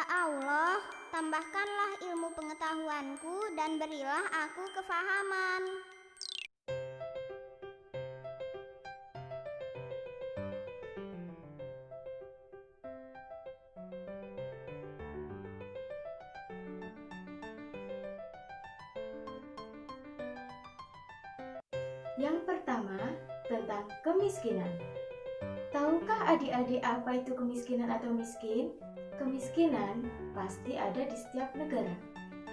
Ya Allah, tambahkanlah ilmu pengetahuanku dan berilah aku kefahaman. Yang pertama, tentang kemiskinan. Tahukah adik-adik apa itu kemiskinan atau miskin? Kemiskinan pasti ada di setiap negara.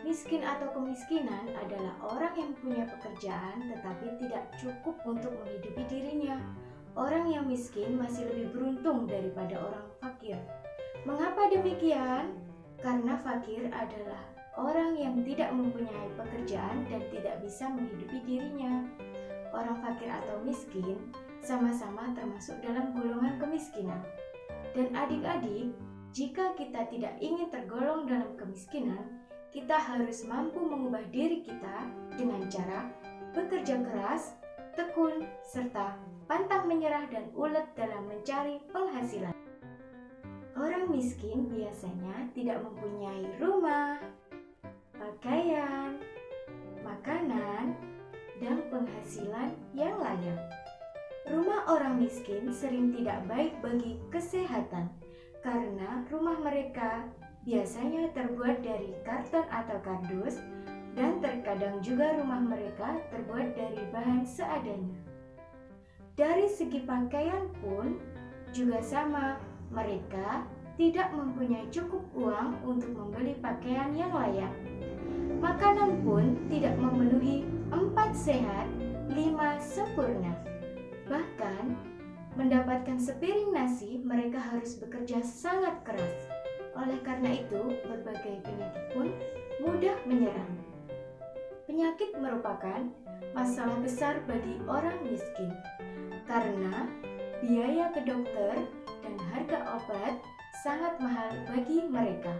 Miskin atau kemiskinan adalah orang yang punya pekerjaan tetapi tidak cukup untuk menghidupi dirinya. Orang yang miskin masih lebih beruntung daripada orang fakir. Mengapa demikian? Karena fakir adalah orang yang tidak mempunyai pekerjaan dan tidak bisa menghidupi dirinya. Orang fakir atau miskin sama-sama termasuk dalam golongan kemiskinan. Dan adik-adik, jika kita tidak ingin tergolong dalam kemiskinan, kita harus mampu mengubah diri kita dengan cara bekerja keras, tekun, serta pantang menyerah dan ulet dalam mencari penghasilan. Orang miskin biasanya tidak mempunyai rumah, pakaian, makanan, dan penghasilan yang layak. Rumah orang miskin sering tidak baik bagi kesehatan karena rumah mereka biasanya terbuat dari karton atau kardus dan terkadang juga rumah mereka terbuat dari bahan seadanya. Dari segi pakaian pun juga sama, mereka tidak mempunyai cukup uang untuk membeli pakaian yang layak. Makanan pun tidak memenuhi 4 sehat, 5 sempurna. Bahkan, mendapatkan sepiring nasi mereka harus bekerja sangat keras. Oleh karena itu, berbagai penyakit pun mudah menyerang. Penyakit merupakan masalah besar bagi orang miskin karena biaya ke dokter dan harga obat sangat mahal bagi mereka.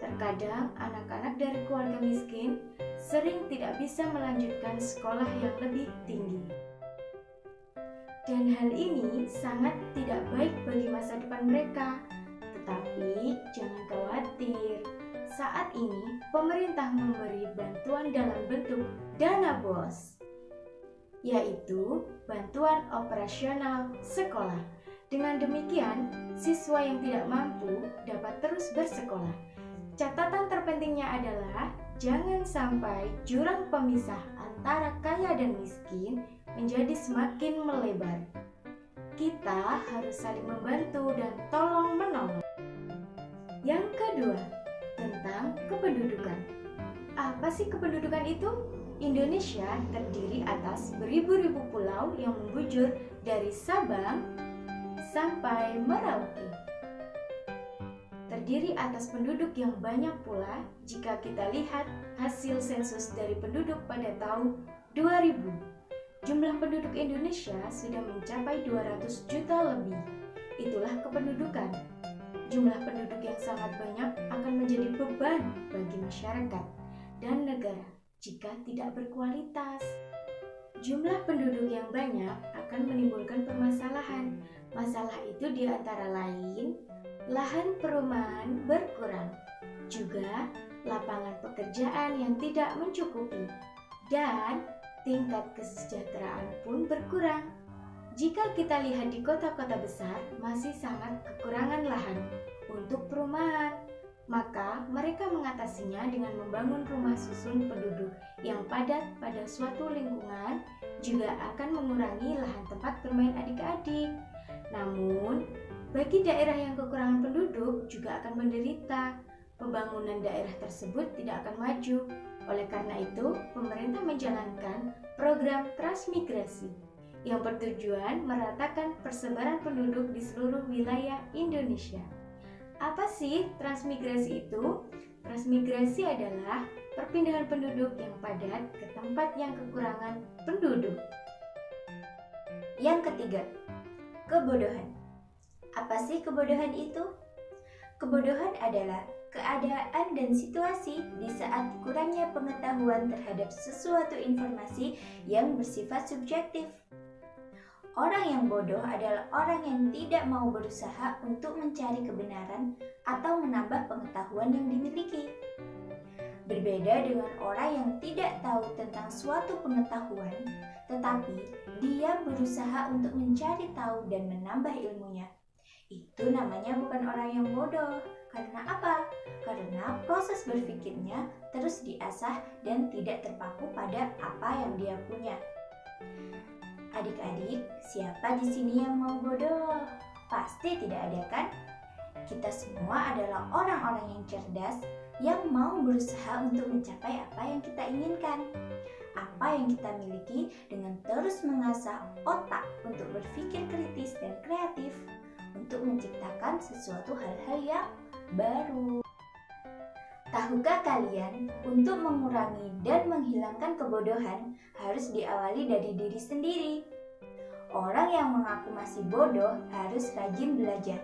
Terkadang anak-anak dari keluarga miskin sering tidak bisa melanjutkan sekolah yang lebih tinggi. Dan hal ini sangat tidak baik bagi masa depan mereka. Tetapi jangan khawatir, saat ini pemerintah memberi bantuan dalam bentuk dana BOS, yaitu bantuan operasional sekolah. Dengan demikian, siswa yang tidak mampu dapat terus bersekolah. Catatan terpentingnya adalah jangan sampai jurang pemisah antara kaya dan miskin menjadi semakin melebar. Kita harus saling membantu dan tolong-menolong. Yang kedua, tentang kependudukan. Apa sih kependudukan itu? Indonesia terdiri atas beribu-ribu pulau yang membujur dari Sabang sampai Merauke. Terdiri atas penduduk yang banyak pula jika kita lihat hasil sensus dari penduduk pada tahun 2000. Jumlah penduduk Indonesia sudah mencapai 200 juta lebih. Itulah kependudukan. Jumlah penduduk yang sangat banyak akan menjadi beban bagi masyarakat dan negara jika tidak berkualitas. Jumlah penduduk yang banyak akan menimbulkan permasalahan. Masalah itu diantara lain lahan perumahan berkurang, juga lapangan pekerjaan yang tidak mencukupi, dan tingkat kesejahteraan pun berkurang. Jika kita lihat di kota-kota besar, masih sangat kekurangan lahan untuk perumahan, maka mereka mengatasinya dengan membangun rumah susun penduduk yang padat pada suatu lingkungan, juga akan mengurangi lahan tempat bermain adik-adik. Namun, bagi daerah yang kekurangan penduduk juga akan menderita. Pembangunan daerah tersebut tidak akan maju. Oleh karena itu, pemerintah menjalankan program transmigrasi yang bertujuan meratakan persebaran penduduk di seluruh wilayah Indonesia. Apa sih transmigrasi itu? Transmigrasi adalah perpindahan penduduk yang padat ke tempat yang kekurangan penduduk. Yang ketiga, kebodohan. Apa sih kebodohan itu? Kebodohan adalah keadaan dan situasi di saat kurangnya pengetahuan terhadap sesuatu informasi yang bersifat subjektif. Orang yang bodoh adalah orang yang tidak mau berusaha untuk mencari kebenaran atau menambah pengetahuan yang dimiliki. Berbeda dengan orang yang tidak tahu tentang suatu pengetahuan, tetapi dia berusaha untuk mencari tahu dan menambah ilmunya. Itu namanya bukan orang yang bodoh. Karena apa? Karena proses berpikirnya terus diasah dan tidak terpaku pada apa yang dia punya. Adik-adik, siapa di sini yang mau bodoh? Pasti tidak ada kan? Kita semua adalah orang-orang yang cerdas yang mau berusaha untuk mencapai apa yang kita inginkan. Apa yang kita miliki dengan terus mengasah otak untuk berpikir kritis dan kreatif untuk menciptakan sesuatu hal-hal yang baru. Tahukah kalian, untuk mengurangi dan menghilangkan kebodohan harus diawali dari diri sendiri. Orang yang mengaku masih bodoh harus rajin belajar.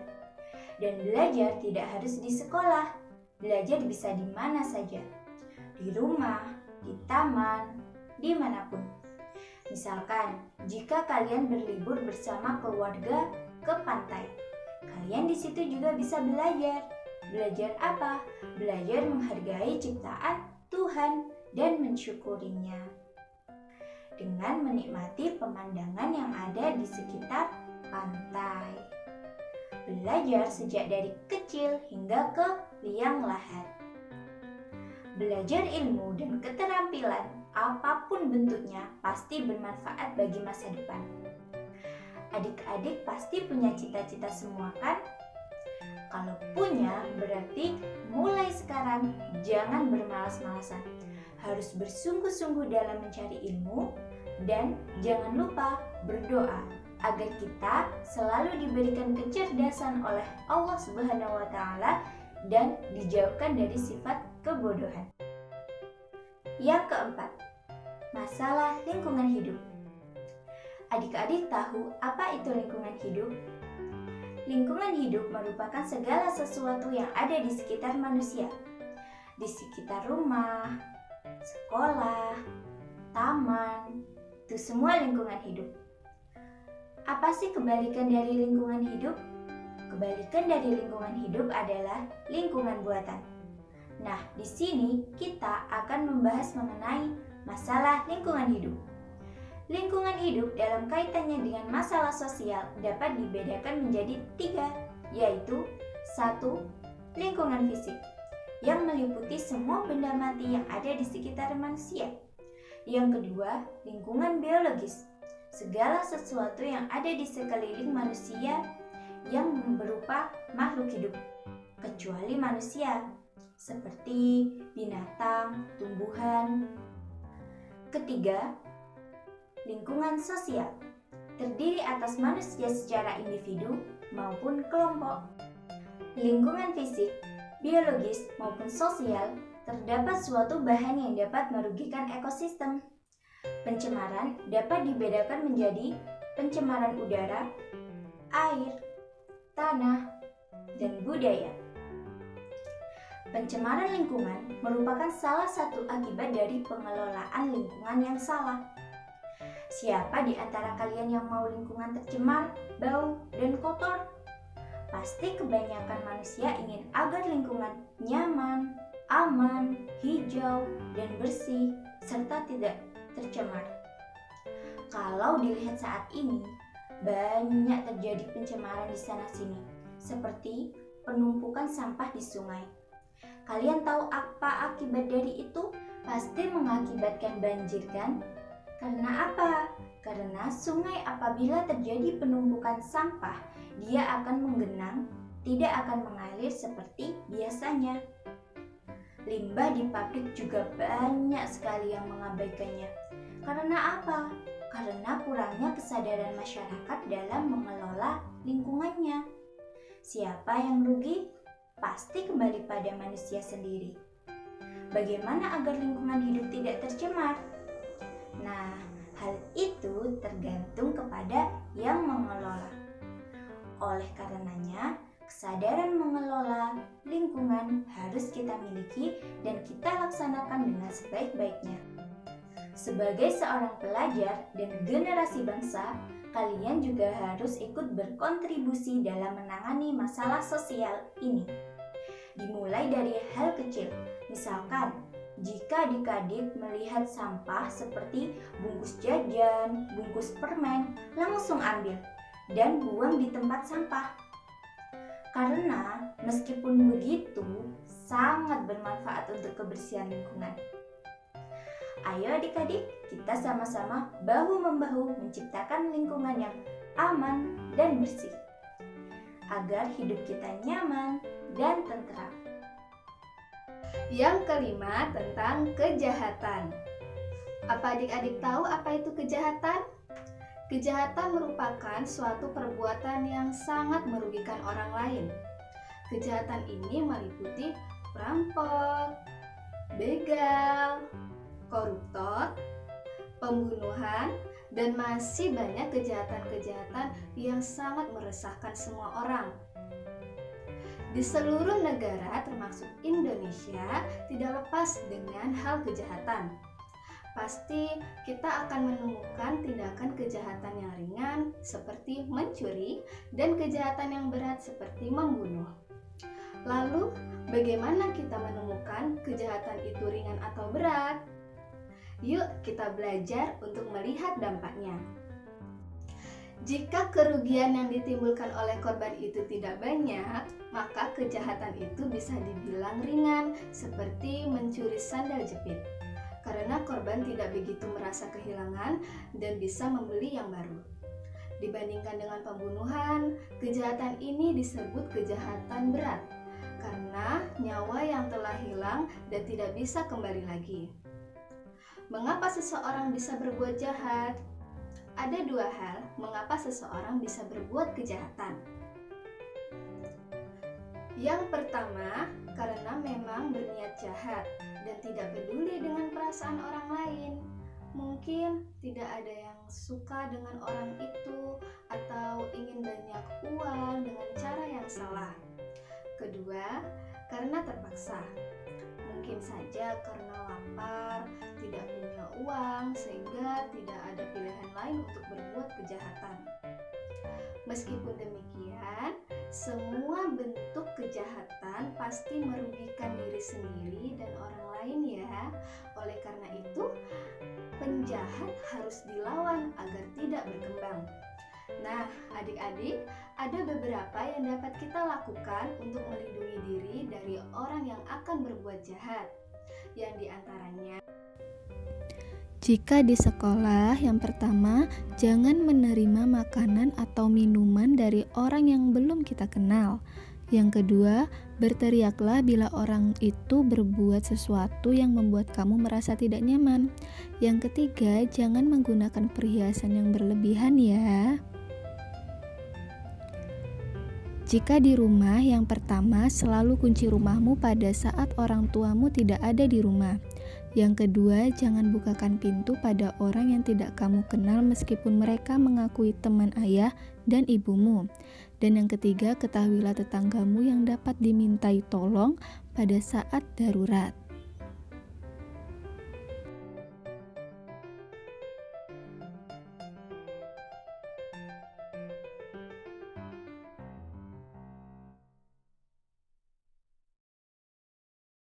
Dan belajar tidak harus di sekolah. Belajar bisa di mana saja. Di rumah, di taman, dimanapun. Misalkan, jika kalian berlibur bersama keluarga ke pantai, kalian di situ juga bisa belajar. Belajar apa? Belajar menghargai ciptaan Tuhan dan mensyukurinya. Dengan menikmati pemandangan yang ada di sekitar pantai. Belajar sejak dari kecil hingga ke liang lahat. Belajar ilmu dan keterampilan apapun bentuknya pasti bermanfaat bagi masa depan. Adik-adik pasti punya cita-cita semua kan? Kalau punya, berarti mulai sekarang jangan bermalas-malasan. Harus bersungguh-sungguh dalam mencari ilmu dan jangan lupa berdoa agar kita selalu diberikan kecerdasan oleh Allah Subhanahu wa taala dan dijauhkan dari sifat kebodohan. Yang keempat, masalah lingkungan hidup. Adik-adik tahu apa itu lingkungan hidup? Lingkungan hidup merupakan segala sesuatu yang ada di sekitar manusia. Di sekitar rumah, sekolah, taman, itu semua lingkungan hidup. Apa sih kebalikan dari lingkungan hidup? Kebalikan dari lingkungan hidup adalah lingkungan buatan. Nah, di sini kita akan membahas mengenai masalah lingkungan hidup. Lingkungan hidup dalam kaitannya dengan masalah sosial dapat dibedakan menjadi 3, yaitu 1. Lingkungan fisik, yang meliputi semua benda mati yang ada di sekitar manusia. Yang kedua, lingkungan biologis, segala sesuatu yang ada di sekeliling manusia yang berupa makhluk hidup, kecuali manusia, seperti binatang, tumbuhan. Ketiga, lingkungan sosial, terdiri atas manusia secara individu maupun kelompok. Lingkungan fisik, biologis maupun sosial, terdapat suatu bahan yang dapat merugikan ekosistem. Pencemaran dapat dibedakan menjadi pencemaran udara, air, tanah, dan budaya. Pencemaran lingkungan merupakan salah satu akibat dari pengelolaan lingkungan yang salah. Siapa di antara kalian yang mau lingkungan tercemar, bau, dan kotor? Pasti kebanyakan manusia ingin agar lingkungan nyaman, aman, hijau, dan bersih, serta tidak tercemar. Kalau dilihat saat ini, banyak terjadi pencemaran di sana-sini, seperti penumpukan sampah di sungai. Kalian tahu apa akibat dari itu? Pasti mengakibatkan banjir kan? Karena apa? Karena sungai apabila terjadi penumpukan sampah, dia akan menggenang, tidak akan mengalir seperti biasanya. Limbah di pabrik juga banyak sekali yang mengabaikannya. Karena apa? Karena kurangnya kesadaran masyarakat dalam mengelola lingkungannya. Siapa yang rugi? Pasti kembali pada manusia sendiri. Bagaimana agar lingkungan hidup tidak tercemar? Nah, hal itu tergantung kepada yang mengelola. Oleh karenanya, kesadaran mengelola lingkungan harus kita miliki dan kita laksanakan dengan sebaik-baiknya. Sebagai seorang pelajar dan generasi bangsa, kalian juga harus ikut berkontribusi dalam menangani masalah sosial ini. Dimulai dari hal kecil, misalkan jika adik-adik melihat sampah seperti bungkus jajan, bungkus permen, langsung ambil dan buang di tempat sampah. Karena meskipun begitu, sangat bermanfaat untuk kebersihan lingkungan. Ayo adik-adik, kita sama-sama bahu-membahu menciptakan lingkungan yang aman dan bersih, agar hidup kita nyaman dan tentram. Yang kelima, tentang kejahatan. Apa adik-adik tahu apa itu kejahatan? Kejahatan merupakan suatu perbuatan yang sangat merugikan orang lain. Kejahatan ini meliputi perampok, begal, koruptor, pembunuhan, dan masih banyak kejahatan-kejahatan yang sangat meresahkan semua orang. Di seluruh negara termasuk Indonesia tidak lepas dengan hal kejahatan. Pasti kita akan menemukan tindakan kejahatan yang ringan seperti mencuri dan kejahatan yang berat seperti membunuh. Lalu, bagaimana kita menemukan kejahatan itu ringan atau berat? Yuk kita belajar untuk melihat dampaknya. Jika kerugian yang ditimbulkan oleh korban itu tidak banyak, maka kejahatan itu bisa dibilang ringan, seperti mencuri sandal jepit. Karena korban tidak begitu merasa kehilangan dan bisa membeli yang baru. Dibandingkan dengan pembunuhan, kejahatan ini disebut kejahatan berat, karena nyawa yang telah hilang dan tidak bisa kembali lagi. Mengapa seseorang bisa berbuat jahat? Ada dua hal mengapa seseorang bisa berbuat kejahatan. Yang pertama, karena memang berniat jahat dan tidak peduli dengan perasaan orang lain. Mungkin tidak ada yang suka dengan orang itu atau ingin banyak uang dengan cara yang salah. Kedua, karena terpaksa. Mungkin saja karena lapar, tidak punya uang, sehingga tidak ada pilihan lain untuk berbuat kejahatan. Meskipun demikian, semua bentuk kejahatan pasti merugikan diri sendiri dan orang lain ya. Oleh karena itu, penjahat harus dilawan agar tidak berkembang. Nah, adik-adik, ada beberapa yang dapat kita lakukan untuk melindungi diri dari orang yang akan berbuat jahat. Yang diantaranya, jika di sekolah, yang pertama, jangan menerima makanan atau minuman dari orang yang belum kita kenal. Yang kedua, berteriaklah bila orang itu berbuat sesuatu yang membuat kamu merasa tidak nyaman. Yang ketiga, jangan menggunakan perhiasan yang berlebihan ya. Jika di rumah, yang pertama, selalu kunci rumahmu pada saat orang tuamu tidak ada di rumah. Yang kedua, jangan bukakan pintu pada orang yang tidak kamu kenal meskipun mereka mengakui teman ayah dan ibumu. Dan yang ketiga, ketahuilah tetanggamu yang dapat dimintai tolong pada saat darurat.